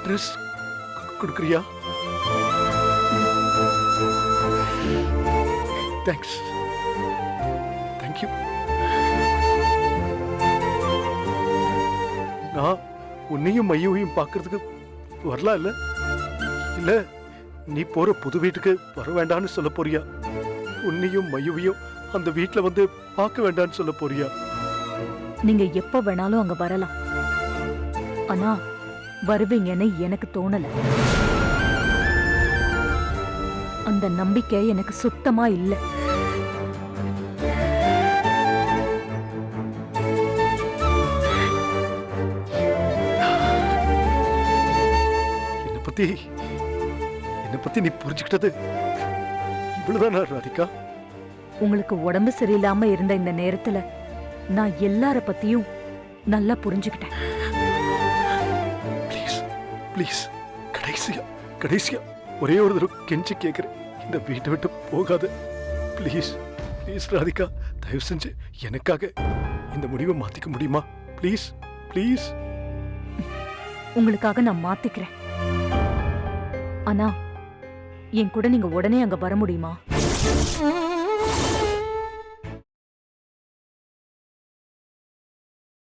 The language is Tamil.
அட்ரஸ் கொடுக்குறியா? தேங்க்ஸ். தேங்க்யூ. நான் உன்னையும் மையவையும் பார்க்கறதுக்கு வரலாம் இல்ல? இல்ல நீ போற புது வீட்டுக்கு வர வேண்டான்னு சொல்ல போறியா? உன்னையும் மையவையும் அந்த வீட்டுல வந்து பார்க்க வேண்டான்னு சொல்ல போறியா? நீங்க எப்ப வேணாலும் அங்க வரலாம். ஆனா வருவீங்கன்னு எனக்கு தோணல. அந்த நம்பிக்கை எனக்கு சுத்தமா இல்ல. என்னை பத்தி நீ புரிஞ்சுக்கிட்டது இவ்வளவுதானா ராதிகா? உங்களுக்கு உடம்பு சரியில்லாம இருந்த இந்த நேரத்துல நான் எல்லார பத்தியும் நல்லா புரிஞ்சுக்கிட்டேன். ப்ளீஸ் ப்ளீஸ், கடைசியா ஒரே ஒரு தடவை கெஞ்சி கேட்கிறேன், இந்த வீட்டை விட்டு போகாத. ப்ளீஸ் ப்ளீஸ் ராதிகா, தயவு செஞ்சு எனக்காக இந்த முடிவை மாத்திக்க முடியுமா? Please please. உங்களுக்காக நான் மாத்திக்கிறேன். ஆனா என் கூட நீங்க உடனே அங்க வர முடியுமா?